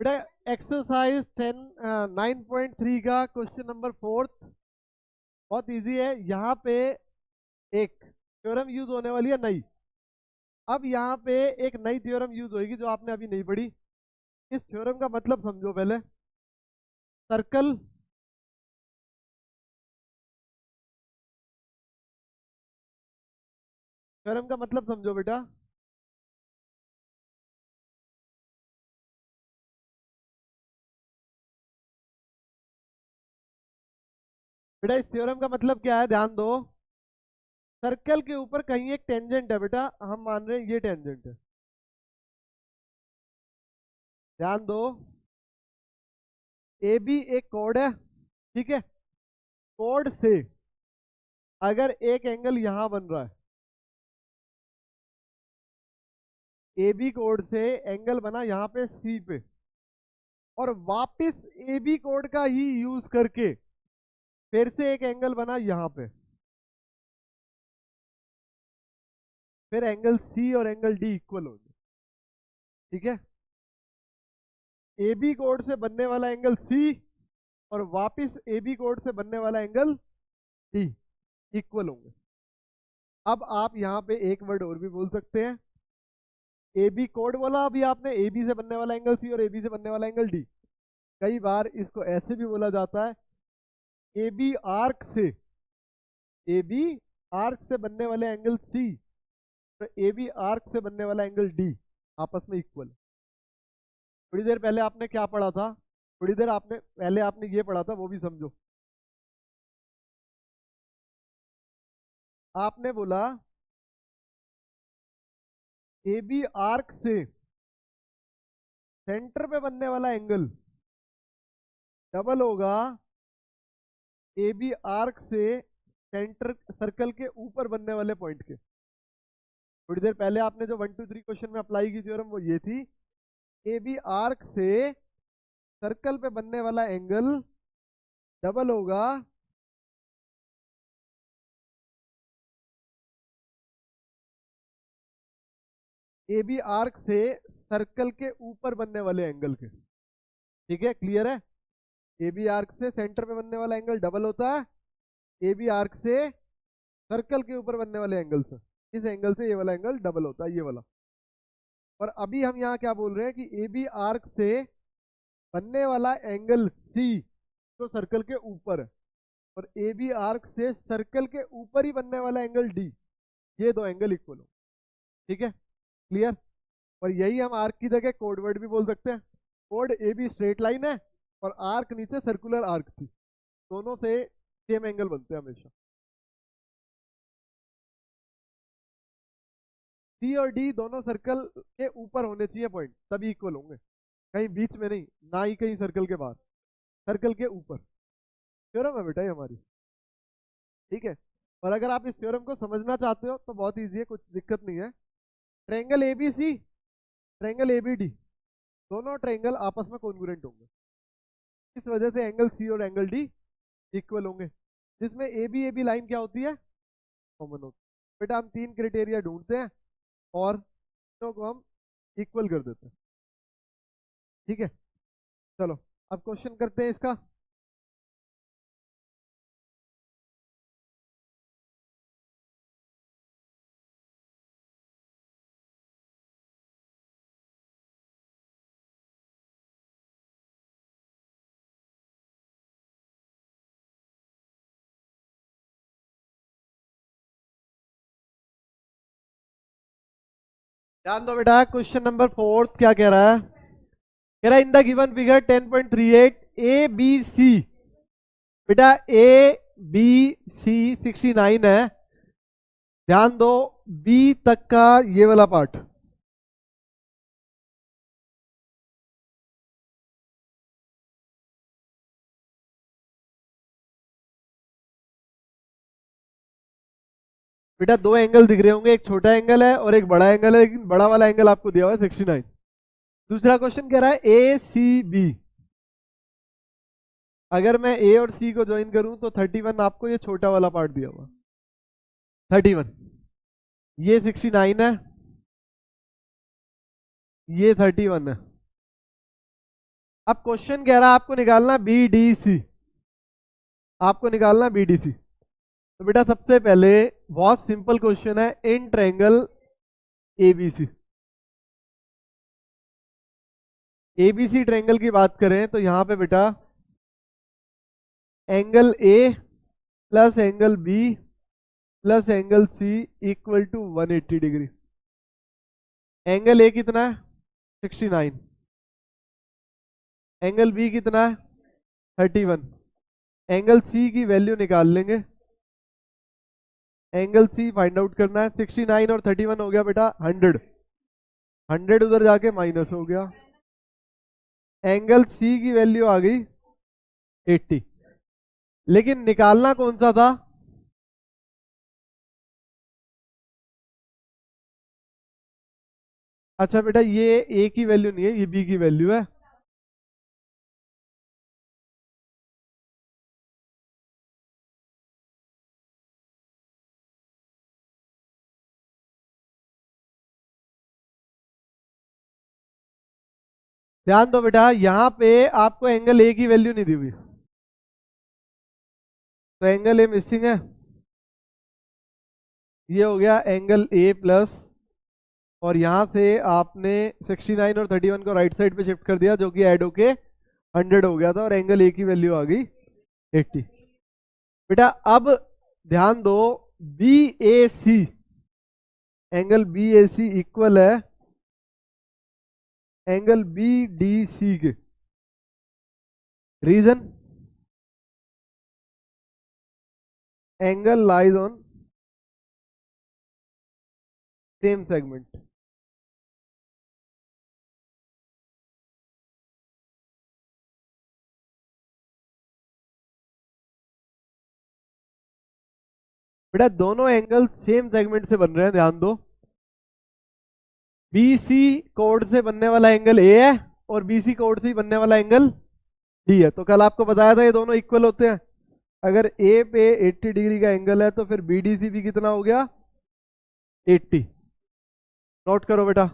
बेटा एक्सरसाइज 9.3 का question number 4 बहुत इजी है। यहाँ पे एक थ्योरम यूज होने वाली है नई। अब यहाँ पे एक नई थ्योरम यूज होगी जो आपने अभी नहीं पढ़ी। इस थ्योरम का मतलब समझो पहले। सर्कल थ्योरम का मतलब समझो बेटा। बेटा इस थ्योरम का मतलब क्या है, ध्यान दो। सर्कल के ऊपर कहीं एक टेंजेंट है बेटा, हम मान रहे हैं ये टेंजेंट है। ध्यान दो, ए बी एक कोड है, ठीक है। कोड से अगर एक एंगल यहां बन रहा है, ए बी कोड से एंगल बना यहां पे सी पे, और वापस ए बी कोड का ही यूज करके फिर से एक एंगल बना यहां पे, फिर एंगल सी और एंगल डी इक्वल होंगे, ठीक है। ए बी कोड से बनने वाला एंगल सी और वापस ए बी कोड से बनने वाला एंगल डी इक्वल होंगे। अब आप यहां पे एक वर्ड और भी बोल सकते हैं। ए बी कोड बोला अभी आपने, ए बी से बनने वाला एंगल सी और ए बी से बनने वाला एंगल डी। कई बार इसको ऐसे भी बोला जाता है, ए बी आर्क से, ए बी आर्क से बनने वाले एंगल सी तो ए बी आर्क से बनने वाला एंगल डी आपस में इक्वल। थोड़ी देर पहले आपने क्या पढ़ा था, थोड़ी देर आपने पहले आपने ये पढ़ा था वो भी समझो। आपने बोला ए बी आर्क से सेंटर पे बनने वाला एंगल डबल होगा ए बी आर्क से सेंटर सर्कल के ऊपर बनने वाले पॉइंट के। थोड़ी देर पहले आपने जो 1 2 3 क्वेश्चन में अप्लाई की थ्योरम वो ये थी, ए बी आर्क से सर्कल पे बनने वाला एंगल डबल होगा ए बी आर्क से सर्कल के ऊपर बनने वाले एंगल के, ठीक है। क्लियर है? ए बी आर्क से सेंटर पे बनने वाला एंगल डबल होता है ए बी आर्क से सर्कल के ऊपर बनने वाले एंगल से। इस एंगल से ये वाला एंगल डबल होता है, ये वाला। और अभी हम यहाँ क्या बोल रहे हैं कि ए बी आर्क से बनने वाला एंगल सी तो सर्कल के ऊपर है, और ए बी आर्क से सर्कल के ऊपर ही बनने वाला एंगल डी, ये दो एंगल इक्वल हो, ठीक है। क्लियर? और यही हम आर्क की जगह कोड वर्ड भी बोल सकते हैं। Code A be straight line है और आर्क नीचे सर्कुलर आर्क थी, दोनों से सेम एंगल बनते हैं हमेशा। सी और डी दोनों सर्कल के ऊपर होने चाहिए पॉइंट, तभी इक्वल होंगे, कहीं बीच में नहीं, ना ही कहीं सर्कल के बाहर, सर्कल के ऊपर। थ्योरम है बेटा ये हमारी, ठीक है। और अगर आप इस थ्योरम को समझना चाहते हो तो बहुत ईजी है, कुछ दिक्कत नहीं है। ट्रायंगल एबीसी, ट्रायंगल एबीडी, दोनों ट्रायंगल आपस में कॉन्ग्रुएंट होंगे, इस वजह से एंगल सी और एंगल डी इक्वल होंगे। जिसमें ए बी लाइन क्या होती है, कॉमन होती है। बेटा हम 3 क्राइटेरिया ढूंढते हैं और दोनों को हम इक्वल कर देते हैं, ठीक है। चलो अब क्वेश्चन करते हैं इसका। ध्यान दो बेटा, क्वेश्चन नंबर 4 क्या कह रहा है। कह रहा है in the given figure 10.38 A B C, बेटा ए बी सी 69 है। ध्यान दो बी तक का ये वाला पार्ट, बेटा दो एंगल दिख रहे होंगे, एक छोटा एंगल है और एक बड़ा एंगल है, लेकिन बड़ा वाला एंगल आपको दिया हुआ है 69। दूसरा क्वेश्चन कह रहा है ए सी बी, अगर मैं ए और सी को ज्वाइन करूं तो 31 आपको ये छोटा वाला पार्ट दिया हुआ 31, ये 69 है, ये 31 है। अब क्वेश्चन कह रहा है आपको निकालना BDC, आपको निकालना BDC। तो बेटा सबसे पहले बहुत सिंपल क्वेश्चन है, in triangle ABC, ABC triangle की बात करें तो यहां पे बेटा angle A plus angle B plus angle C equal to 180 degree. Angle A कितना है 69, एंगल B कितना है 31, एंगल C की वैल्यू निकाल लेंगे, एंगल C फाइंड आउट करना है। 69 और 31 हो गया बेटा 100, 100 उधर जाके माइनस हो गया, एंगल C की वैल्यू आ गई 80। लेकिन निकालना कौन सा था, अच्छा बेटा ये A की वैल्यू नहीं है, ये B की वैल्यू है। ध्यान दो बेटा, यहां पे आपको एंगल A की वैल्यू नहीं दी हुई, तो एंगल A मिसिंग है। ये हो गया एंगल A प्लस, और यहां से आपने 69 और 31 को राइट साइड पे शिफ्ट कर दिया, जो कि ऐड होके 100 हो गया था, और एंगल A की वैल्यू आ गई 80। बेटा अब ध्यान दो, BAC, एंगल BAC इक्वल है एंगल BDC के। Reason, angle lies on same segment. बेटा दोनों एंगल सेम सेगमेंट से बन रहे हैं, ध्यान दो। BC कोड से बनने वाला एंगल A है और BC कोड से ही बनने वाला एंगल D है। तो कल आपको बताया था ये दोनों इक्वल होते हैं। अगर A पे 80 डिग्री का एंगल है तो फिर BDC भी कितना हो गया 80। नोट करो बेटा।